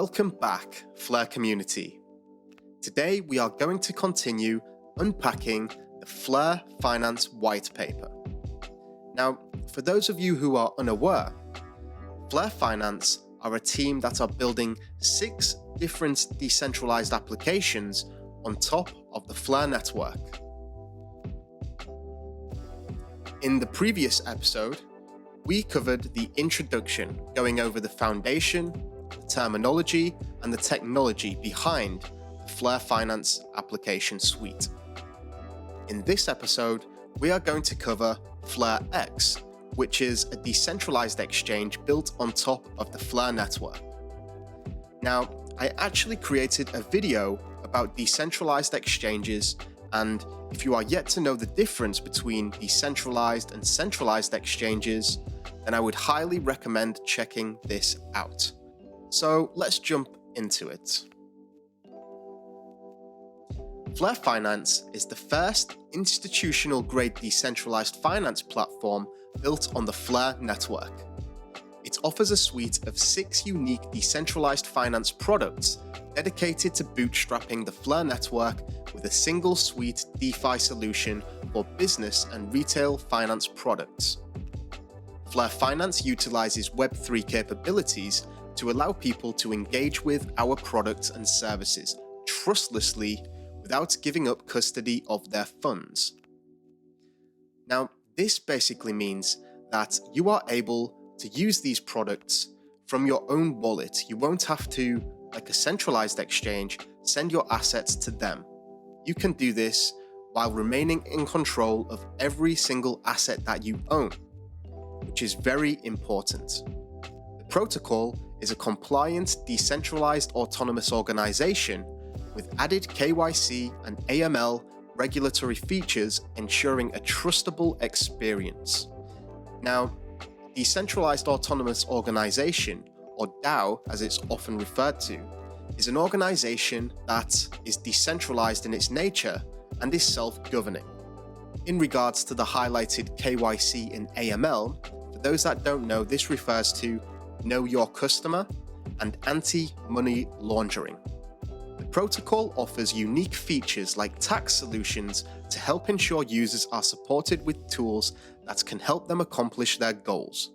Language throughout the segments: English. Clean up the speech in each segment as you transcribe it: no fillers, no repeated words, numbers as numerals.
Welcome back, Flare community. Today we are going to continue unpacking the Flare Finance white paper. Now, for those of you who are unaware, Flare Finance are a team that are building 6 different decentralized applications on top of the Flare network. In the previous episode, we covered the introduction, going over the foundation, the terminology, and the technology behind the Flare Finance application suite. In this episode, we are going to cover FlareX, which is a decentralized exchange built on top of the Flare network. Now, I actually created a video about decentralized exchanges, and if you are yet to know the difference between decentralized and centralized exchanges, then I would highly recommend checking this out. So let's jump into it. Flare Finance is the first institutional-grade decentralized finance platform built on the Flare network. It offers a suite of 6 unique decentralized finance products dedicated to bootstrapping the Flare network with a single suite DeFi solution for business and retail finance products. Flare Finance utilizes Web3 capabilities to allow people to engage with our products and services trustlessly without giving up custody of their funds. Now, this basically means that you are able to use these products from your own wallet. You won't have to, like a centralized exchange, send your assets to them. You can do this while remaining in control of every single asset that you own, which is very important. The protocol is a compliant, decentralized autonomous organization with added KYC and AML regulatory features ensuring a trustable experience. Now, Decentralized Autonomous Organization, or DAO as it's often referred to, is an organization that is decentralized in its nature and is self-governing. In regards to the highlighted KYC and AML, for those that don't know, this refers to Know Your Customer and anti-money laundering. The protocol offers unique features like tax solutions to help ensure users are supported with tools that can help them accomplish their goals.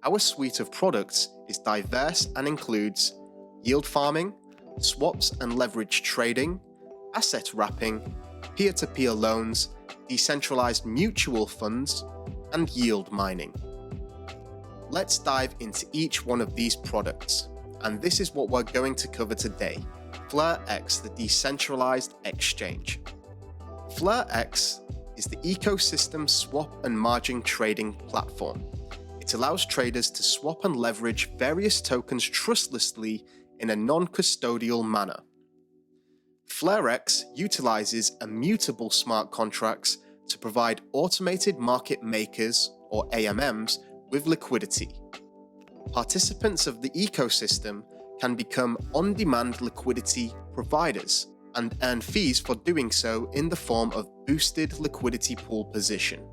Our suite of products is diverse and includes yield farming, swaps and leverage trading, asset wrapping, peer-to-peer loans, decentralized mutual funds, and yield mining. Let's dive into each one of these products, and this is what we're going to cover today: FlareX, the decentralized exchange. FlareX is the ecosystem swap and margin trading platform. It allows traders to swap and leverage various tokens trustlessly in a non-custodial manner. FlareX utilizes immutable smart contracts to provide automated market makers, or AMMs, with liquidity. Participants of the ecosystem can become on-demand liquidity providers and earn fees for doing so in the form of boosted liquidity pool position.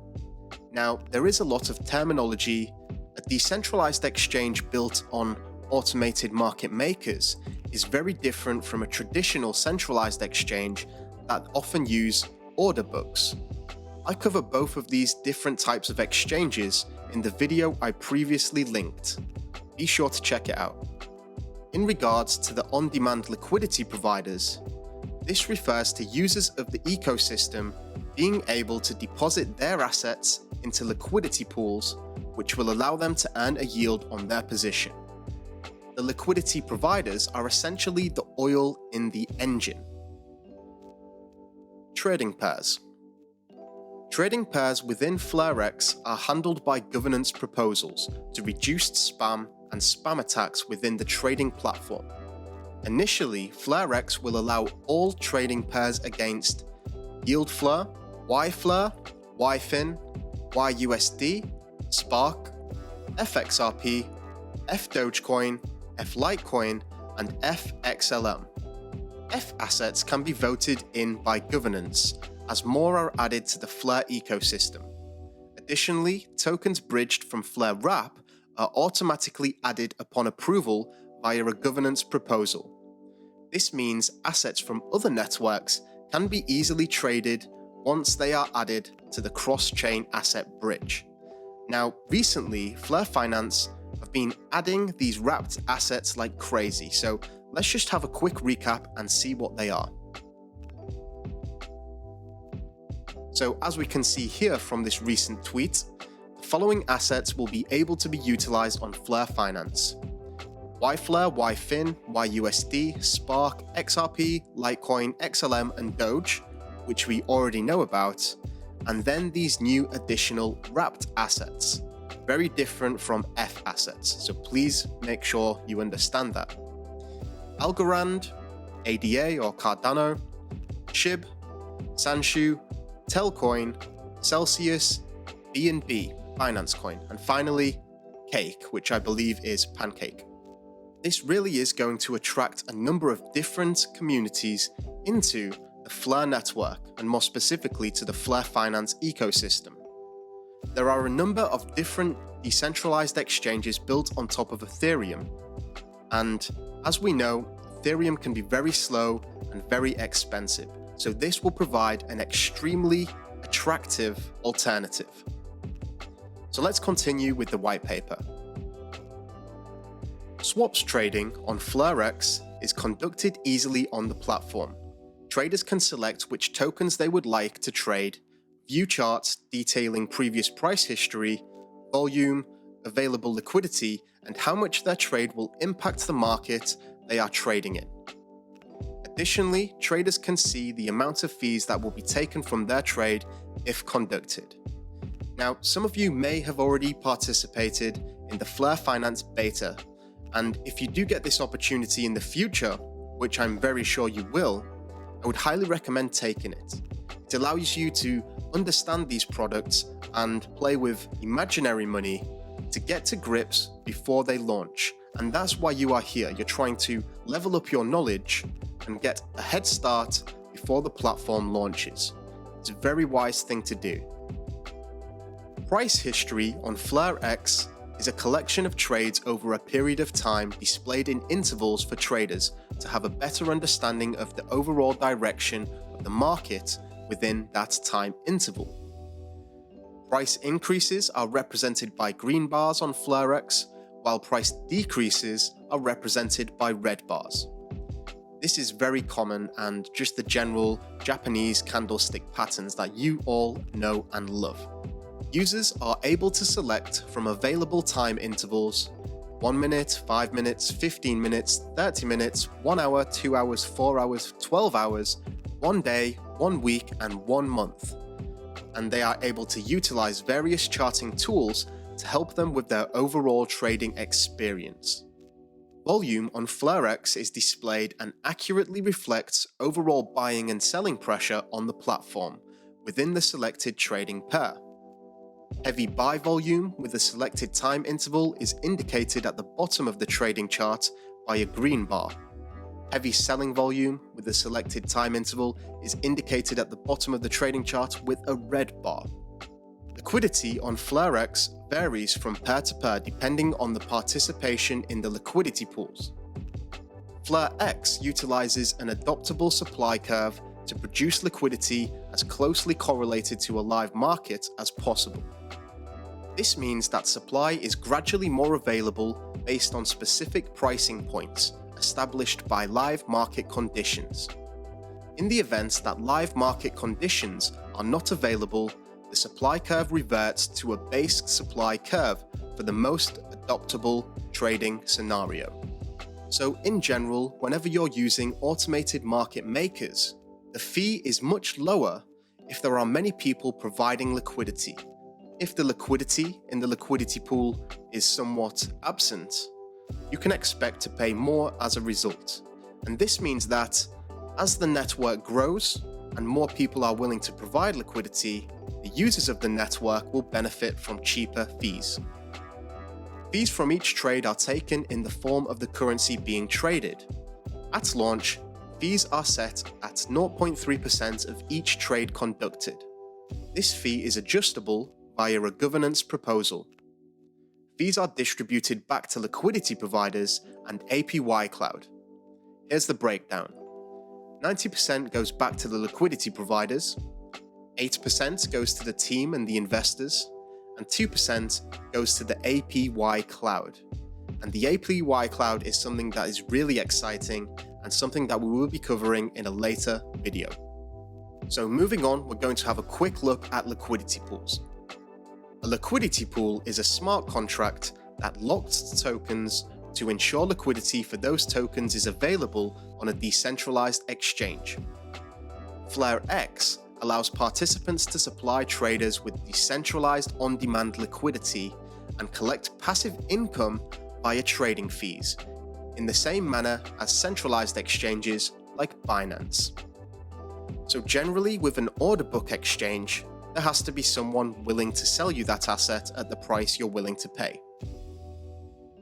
Now, there is a lot of terminology. A decentralized exchange built on automated market makers is very different from a traditional centralized exchange that often use order books. I cover both of these different types of exchanges in the video I previously linked. Be sure to check it out. In regards to the on-demand liquidity providers, this refers to users of the ecosystem being able to deposit their assets into liquidity pools, which will allow them to earn a yield on their position. The liquidity providers are essentially the oil in the engine. Trading pairs. Trading pairs within FlareX are handled by governance proposals to reduce spam and spam attacks within the trading platform. Initially, FlareX will allow all trading pairs against YieldFlare, YFlare, YFin, YUSD, Spark, FXRP, FDogecoin, FLitecoin, and FXLM. F assets can be voted in by governance, as more are added to the Flare ecosystem. Additionally, tokens bridged from Flare Wrap are automatically added upon approval via a governance proposal. This means assets from other networks can be easily traded once they are added to the cross-chain asset bridge. Now, recently, Flare Finance have been adding these wrapped assets like crazy, so let's just have a quick recap and see what they are. So as we can see here from this recent tweet, the following assets will be able to be utilized on Flare Finance: YFlare, YFin, YUSD, Spark, XRP, Litecoin, XLM, and Doge, which we already know about, and then these new additional wrapped assets, very different from F assets, so please make sure you understand that. Algorand, ADA or Cardano, SHIB, Sanshu, Telcoin, Celsius, BNB, Binance Coin, and finally Cake, which I believe is Pancake. This really is going to attract a number of different communities into the Flare network, and more specifically to the Flare Finance ecosystem. There are a number of different decentralized exchanges built on top of Ethereum, and as we know, Ethereum can be very slow and very expensive, so this will provide an extremely attractive alternative. So let's continue with the white paper. Swaps trading on FlareX is conducted easily on the platform. Traders can select which tokens they would like to trade, view charts detailing previous price history, volume, available liquidity, and how much their trade will impact the market they are trading in. Additionally, traders can see the amount of fees that will be taken from their trade if conducted. Now, some of you may have already participated in the Flare Finance beta, and if you do get this opportunity in the future, which I'm very sure you will, I would highly recommend taking it. It allows you to understand these products and play with imaginary money to get to grips before they launch. And that's why you are here. You're trying to level up your knowledge and get a head start before the platform launches. It's a very wise thing to do. Price history on FlareX is a collection of trades over a period of time displayed in intervals for traders to have a better understanding of the overall direction of the market within that time interval. Price increases are represented by green bars on FlareX, while price decreases are represented by red bars. This is very common and just the general Japanese candlestick patterns that you all know and love. Users are able to select from available time intervals: 1 minute, 5 minutes, 15 minutes, 30 minutes, 1 hour, 2 hours, 4 hours, 12 hours, 1 day, 1 week, and 1 month. And they are able to utilize various charting tools to help them with their overall trading experience. Volume on FlareX is displayed and accurately reflects overall buying and selling pressure on the platform within the selected trading pair. Heavy buy volume with a selected time interval is indicated at the bottom of the trading chart by a green bar. Heavy selling volume with a selected time interval is indicated at the bottom of the trading chart with a red bar. Liquidity on FlareX varies from pair to pair depending on the participation in the liquidity pools. FlareX utilizes an adoptable supply curve to produce liquidity as closely correlated to a live market as possible. This means that supply is gradually more available based on specific pricing points established by live market conditions. In the event that live market conditions are not available, the supply curve reverts to a base supply curve for the most adoptable trading scenario. So in general, whenever you're using automated market makers, the fee is much lower if there are many people providing liquidity. If the liquidity in the liquidity pool is somewhat absent, you can expect to pay more as a result. And this means that as the network grows and more people are willing to provide liquidity, the users of the network will benefit from cheaper fees. Fees from each trade are taken in the form of the currency being traded. At launch, fees are set at 0.3% of each trade conducted. This fee is adjustable via a governance proposal. fees are distributed back to liquidity providers and APY Cloud. Here's the breakdown. 90% goes back to the liquidity providers, 8% goes to the team and the investors, and 2% goes to the APY Cloud. And the APY Cloud is something that is really exciting and something that we will be covering in a later video. So moving on, we're going to have a quick look at liquidity pools. A liquidity pool is a smart contract that locks tokens to ensure liquidity for those tokens is available on a decentralized exchange. FlareX allows participants to supply traders with decentralized on-demand liquidity and collect passive income via trading fees, in the same manner as centralized exchanges like Binance. So generally, with an order book exchange, there has to be someone willing to sell you that asset at the price you're willing to pay.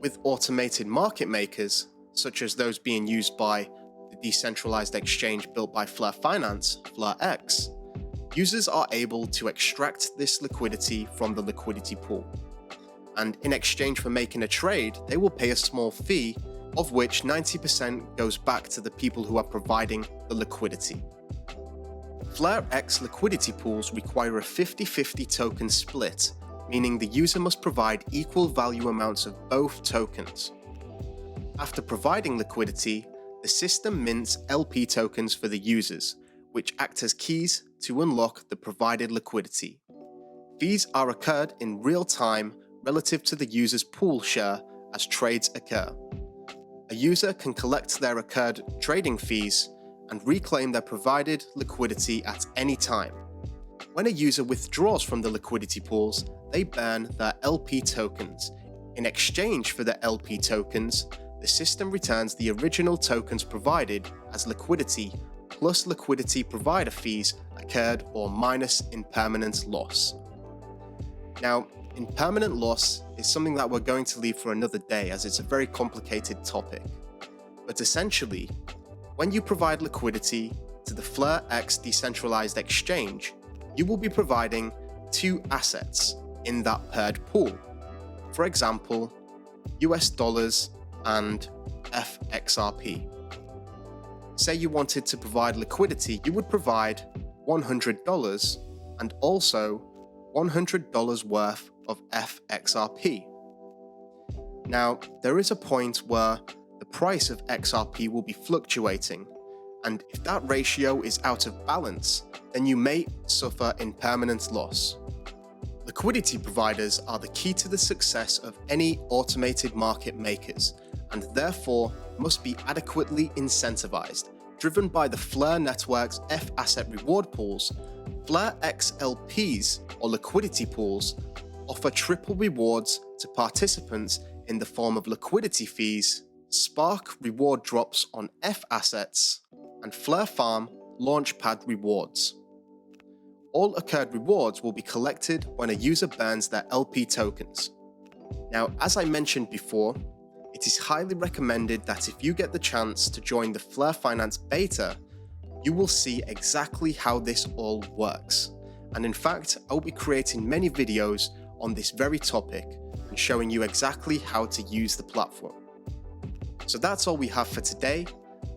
With automated market makers, such as those being used by the decentralized exchange built by Flare Finance, FlareX, users are able to extract this liquidity from the liquidity pool. And in exchange for making a trade, they will pay a small fee, of which 90% goes back to the people who are providing the liquidity. FlareX liquidity pools require a 50-50 token split, meaning the user must provide equal value amounts of both tokens. After providing liquidity, the system mints LP tokens for the users, which act as keys to unlock the provided liquidity. Fees are incurred in real time relative to the user's pool share as trades occur. A user can collect their incurred trading fees and reclaim their provided liquidity at any time. When a user withdraws from the liquidity pools, they burn their LP tokens. In exchange for the LP tokens, the system returns the original tokens provided as liquidity plus liquidity provider fees incurred or minus impermanent loss. Now, impermanent loss is something that we're going to leave for another day as it's a very complicated topic. But essentially, when you provide liquidity to the FlareX decentralized exchange, you will be providing two assets in that paired pool. For example, US dollars and FXRP. Say you wanted to provide liquidity, you would provide $100 and also $100 worth of FXRP. Now, there is a point where the price of XRP will be fluctuating, and if that ratio is out of balance, then you may suffer impermanent loss. Liquidity providers are the key to the success of any automated market makers, and therefore must be adequately incentivized. Driven by the Flare network's F-asset reward pools, FlareX LPs, or liquidity pools, offer triple rewards to participants in the form of liquidity fees, Spark reward drops on F assets, and Flare Farm launchpad rewards. All occurred rewards will be collected when a user burns their LP tokens. Now, as I mentioned before, it is highly recommended that if you get the chance to join the Flare Finance beta, you will see exactly how this all works. And in fact, I'll be creating many videos on this very topic and showing you exactly how to use the platform. So that's all we have for today.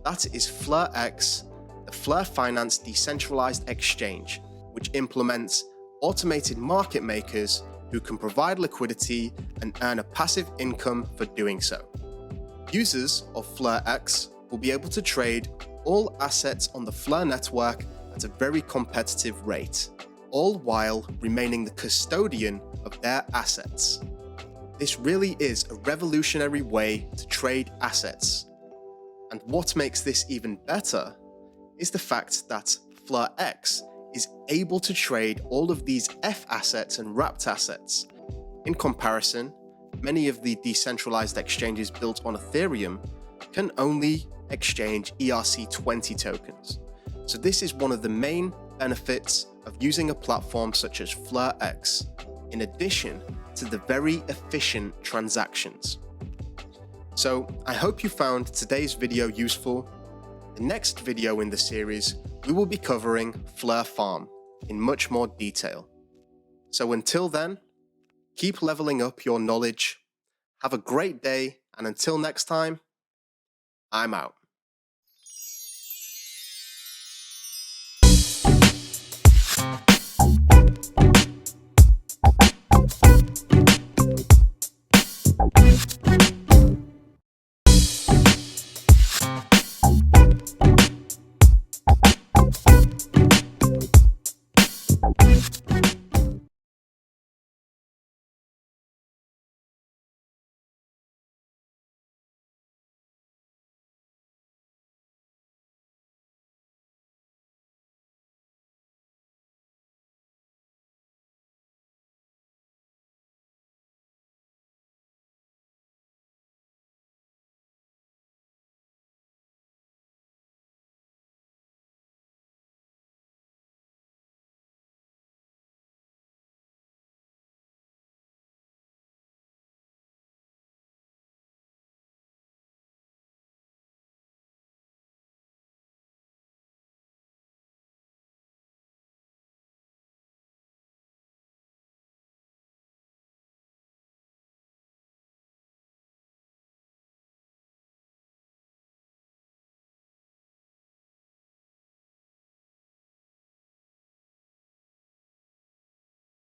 That is FlareX, the Flare Finance decentralized exchange, which implements automated market makers who can provide liquidity and earn a passive income for doing so. Users of FlareX will be able to trade all assets on the Flare network at a very competitive rate, all while remaining the custodian of their assets. This really is a revolutionary way to trade assets. And what makes this even better is the fact that FlareX is able to trade all of these F assets and wrapped assets. In comparison, many of the decentralized exchanges built on Ethereum can only exchange ERC20 tokens. So this is one of the main benefits of using a platform such as FlareX, in addition to the very efficient transactions. So I hope you found today's video useful. The next video in the series, we will be covering Flare Farm in much more detail. So until then, keep leveling up your knowledge Have a great day, and until next time, I'm out.